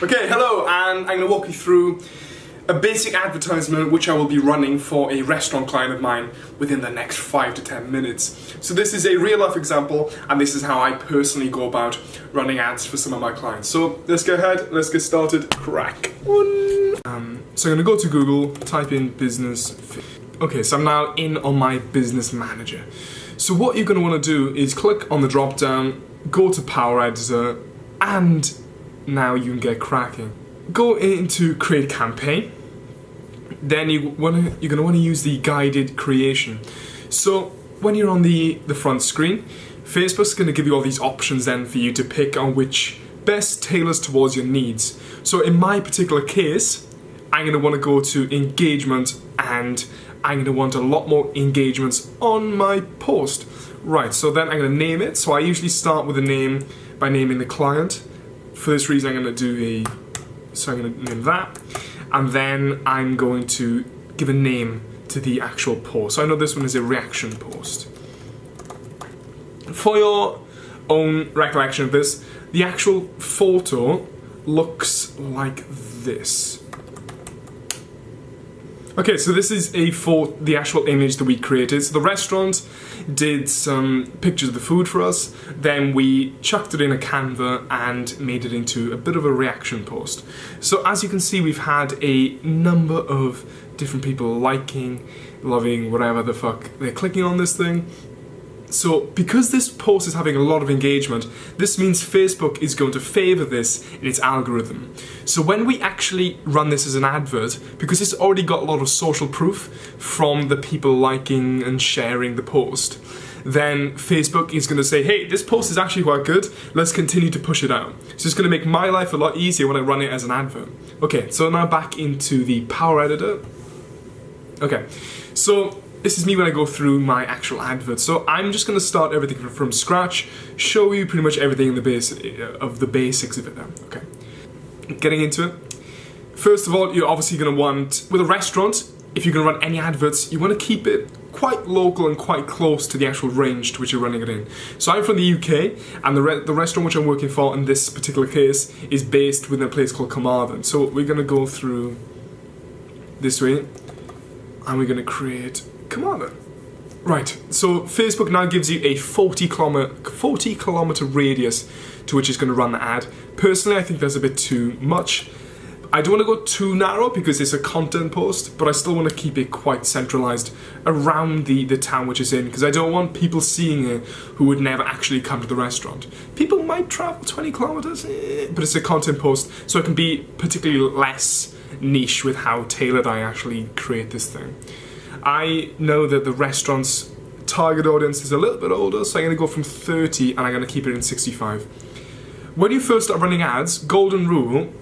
Okay, hello, and I'm going to walk you through a basic advertisement which I will be running for a restaurant client of mine within the next 5 to 10 minutes. So this is a real life example, and this is how I personally go about running ads for some of my clients. So let's go ahead, let's get started. Crack one. So I'm going to go to Google, type in business. Okay, so I'm now in on my business manager. So what you're going to want to do is click on the drop down, go to Power Editor, and now you can get cracking. Go into create campaign. Then you're going to want to use the guided creation. So when you're on the front screen, Facebook's going to give you all these options then for you to pick on which best tailors towards your needs. So in my particular case, I'm going to want to go to engagement, and I'm going to want a lot more engagements on my post. Right, so then I'm going to name it. So I usually start with a name by naming the client. For this reason, I'm going to I'm going to name that. And then I'm going to give a name to the actual post. So I know this one is a reaction post. For your own recollection of this, the actual photo looks like this. Okay, so this is the actual image that we created. So the restaurant did some pictures of the food for us, then we chucked it in a Canva and made it into a bit of a reaction post. So as you can see, we've had a number of different people liking, loving, whatever the fuck they're clicking on this thing. So because this post is having a lot of engagement, this means Facebook is going to favor this in its algorithm. So when we actually run this as an advert, because it's already got a lot of social proof from the people liking and sharing the post, then Facebook is going to say, hey, this post is actually quite good, let's continue to push it out. So it's going to make my life a lot easier when I run it as an advert. Okay, so now back into the Power Editor. Okay, so this is me when I go through my actual advert. So I'm just going to start everything from scratch, show you pretty much everything in the basics of it now. Okay, getting into it. First of all, you're obviously going to want, with a restaurant, if you're going to run any adverts, you want to keep it quite local and quite close to the actual range to which you're running it in. So I'm from the UK, and the restaurant which I'm working for in this particular case is based within a place called Carmarthen. So we're going to go through this way, and we're going to create Carmarthen. Right, so Facebook now gives you a 40 kilometer radius to which it's going to run the ad. Personally, I think that's a bit too much. I don't want to go too narrow because it's a content post, but I still want to keep it quite centralized around the town which it's in, because I don't want people seeing it who would never actually come to the restaurant. People might travel 20 kilometers, but it's a content post, so it can be particularly less niche with how tailored I actually create this thing. I know that the restaurant's target audience is a little bit older, so I'm going to go from 30 and I'm going to keep it in 65. When you first start running ads, golden rule,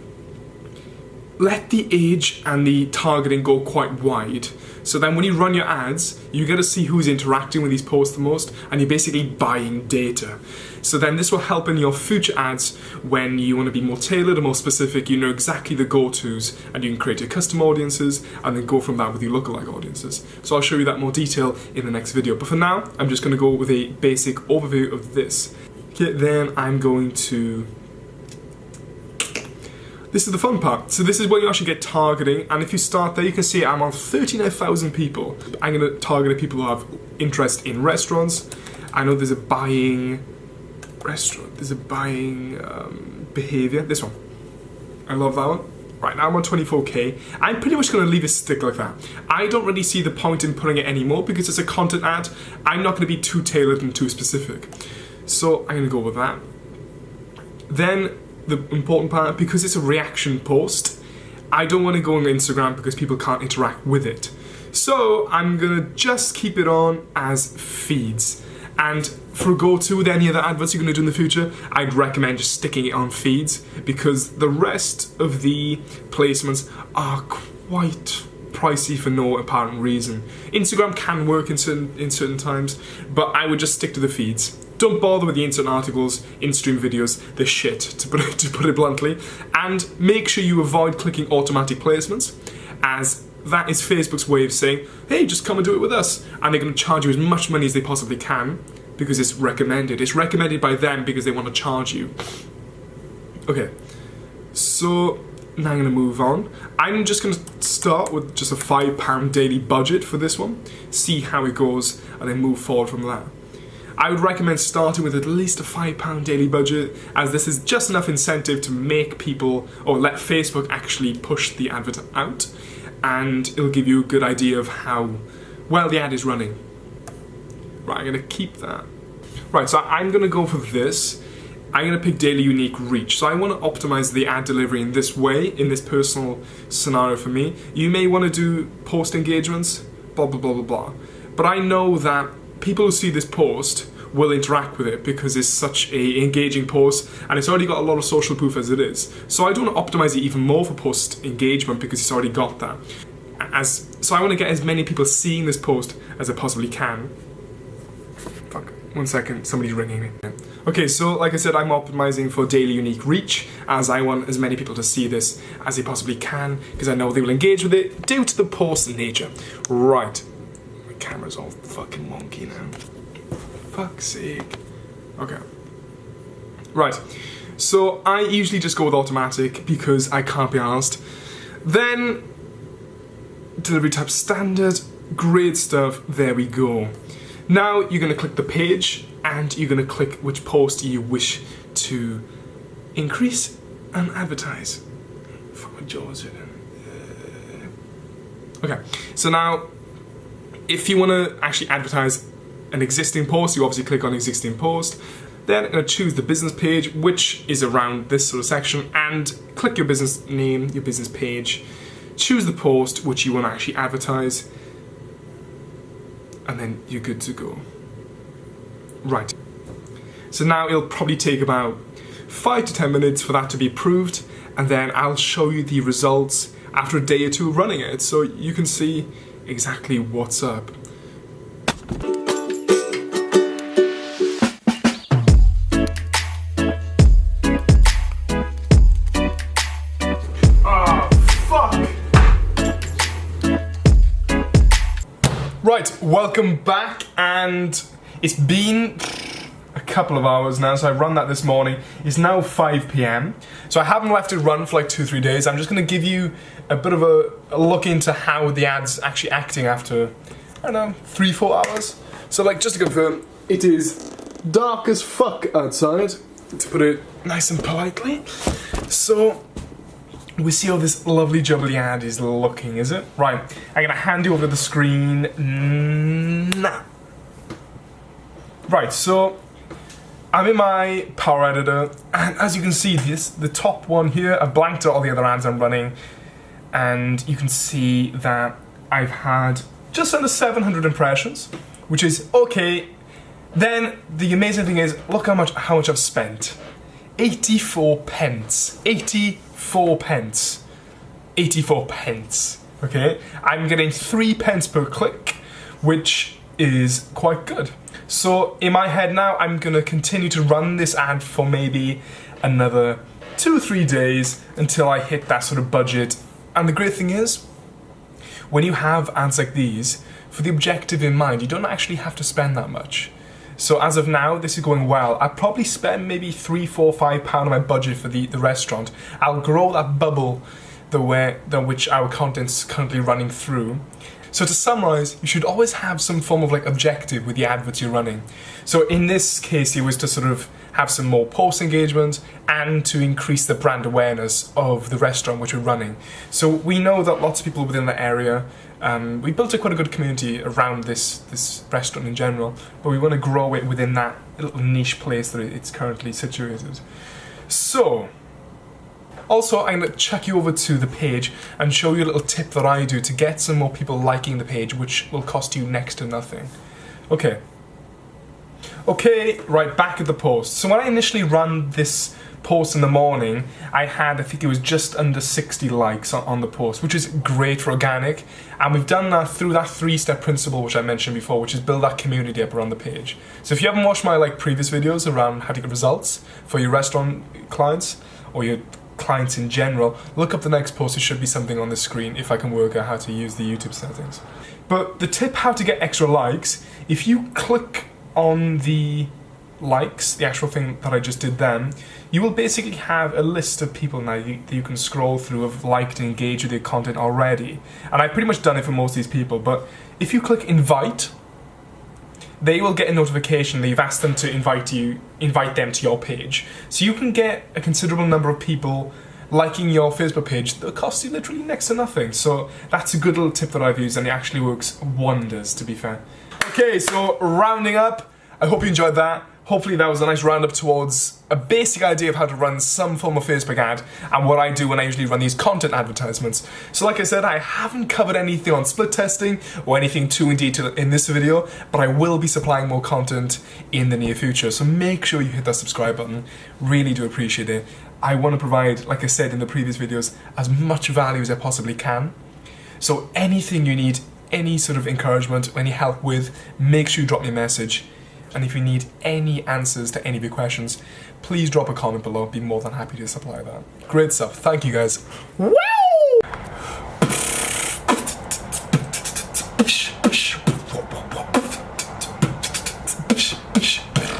let the age and the targeting go quite wide. So then when you run your ads, you get to see who's interacting with these posts the most, and you're basically buying data. So then this will help in your future ads when you want to be more tailored and more specific. You know exactly the go-tos, and you can create your custom audiences and then go from that with your lookalike audiences. So I'll show you that more detail in the next video. But for now, I'm just going to go with a basic overview of this. Okay, then I'm going to... This is the fun part. So this is where you actually get targeting, and if you start there, you can see I'm on 39,000 people. I'm going to target people who have interest in restaurants. I know there's a buying behavior. This one. I love that one. Right, now I'm on 24k. I'm pretty much going to leave it stick like that. I don't really see the point in putting it anymore because it's a content ad. I'm not going to be too tailored and too specific. So I'm going to go with that. Then the important part, because it's a reaction post, I don't want to go on Instagram because people can't interact with it. So I'm gonna just keep it on as feeds. And for a go-to with any other adverts you're gonna do in the future, I'd recommend just sticking it on feeds, because the rest of the placements are quite pricey for no apparent reason. Instagram can work in certain times, but I would just stick to the feeds. Don't bother with the instant articles, in-stream videos, they're shit, to put it bluntly. And make sure you avoid clicking automatic placements, as that is Facebook's way of saying, hey, just come and do it with us. And they're going to charge you as much money as they possibly can, because it's recommended. It's recommended by them because they want to charge you. Okay, So now I'm going to move on. I'm just going to start with just a £5 daily budget for this one, see how it goes, and then move forward from that. I would recommend starting with at least a £5 daily budget, as this is just enough incentive to make people, or let Facebook actually push the advert out, and it'll give you a good idea of how well the ad is running. Right, I'm going to keep that. Right, so I'm going to go for this. I'm going to pick daily unique reach. So I want to optimize the ad delivery in this way, in this personal scenario for me. You may want to do post engagements, blah, blah, blah, blah, blah. But I know that people who see this post will interact with it because it's such a engaging post and it's already got a lot of social proof as it is. So I don't want to optimize it even more for post engagement because it's already got that. So I want to get as many people seeing this post as I possibly can. Fuck, 1 second, somebody's ringing me. Okay, so like I said, I'm optimizing for daily unique reach, as I want as many people to see this as they possibly can, because I know they will engage with it due to the post nature. Right, my camera's all fucking wonky now. Fuck's sake. Okay. Right, so I usually just go with automatic because I can't be asked. Then, delivery type standard, great stuff, there we go. Now you're going to click the page and you're going to click which post you wish to increase and advertise. Fuck my jaws. Okay, so now if you want to actually advertise an existing post, you obviously click on existing post. Then I'm going to choose the business page, which is around this sort of section, and click your business name, your business page. Choose the post which you want to actually advertise, and then you're good to go. Right. So now it'll probably take about 5 to 10 minutes for that to be approved, and then I'll show you the results after a day or two running it, so you can see exactly what's up. Right, welcome back, and it's been a couple of hours now, so I run that this morning. It's now 5 PM, so I haven't left it run for like 2-3 days. I'm just going to give you a bit of a look into how the ad's actually acting after, I don't know, 3-4 hours. So like, just to confirm, it is dark as fuck outside, to put it nice and politely. So we see how this lovely jubbly ad is looking, is it? Right, I'm gonna hand you over the screen now. Right, so I'm in my Power Editor, and as you can see, the top one here, I've blanked out all the other ads I'm running, and you can see that I've had just under 700 impressions, which is okay. Then the amazing thing is, look how much I've spent. 84 pence. 84 pence. 84 pence. Okay? I'm getting 3 pence per click, which is quite good. So in my head now, I'm gonna continue to run this ad for maybe another 2-3 days until I hit that sort of budget. And the great thing is, when you have ads like these, for the objective in mind, you don't actually have to spend that much. So as of now, this is going well. I probably spend maybe £3, £4, £5 on my budget for the restaurant. I'll grow that bubble the which our content's currently running through. So to summarize, you should always have some form of like objective with the adverts you're running. So in this case, it was to sort of have some more post engagement and to increase the brand awareness of the restaurant which we're running. So we know that lots of people within the area, we built quite a good community around this restaurant in general, but we want to grow it within that little niche place that it's currently situated. So, also I'm going to chuck you over to the page and show you a little tip that I do to get some more people liking the page, which will cost you next to nothing. Okay, right, back at the post. So when I initially ran this post in the morning, I think it was just under 60 likes on the post, which is great for organic. And we've done that through that 3-step principle which I mentioned before, which is build that community up around the page. So if you haven't watched my previous videos around how to get results for your restaurant clients or your clients in general, look up the next post. There should be something on the screen if I can work out how to use the YouTube settings. But the tip how to get extra likes, if you click on the likes, the actual thing that I just did then, you will basically have a list of people now that you can scroll through who have liked and engaged with your content already. And I've pretty much done it for most of these people, but if you click invite, they will get a notification that you've asked them to invite them to your page. So you can get a considerable number of people liking your Facebook page that costs you literally next to nothing. So that's a good little tip that I've used, and it actually works wonders, to be fair. Okay, so rounding up, I hope you enjoyed that. Hopefully that was a nice roundup towards a basic idea of how to run some form of Facebook ad and what I do when I usually run these content advertisements. So like I said, I haven't covered anything on split testing or anything too in detail in this video, but I will be supplying more content in the near future. So make sure you hit that subscribe button. Really do appreciate it. I want to provide, like I said in the previous videos, as much value as I possibly can. So anything you need, any sort of encouragement, any help with, make sure you drop me a message. And if you need any answers to any of your questions, please drop a comment below. I'd be more than happy to supply that. Great stuff. Thank you guys. Woo!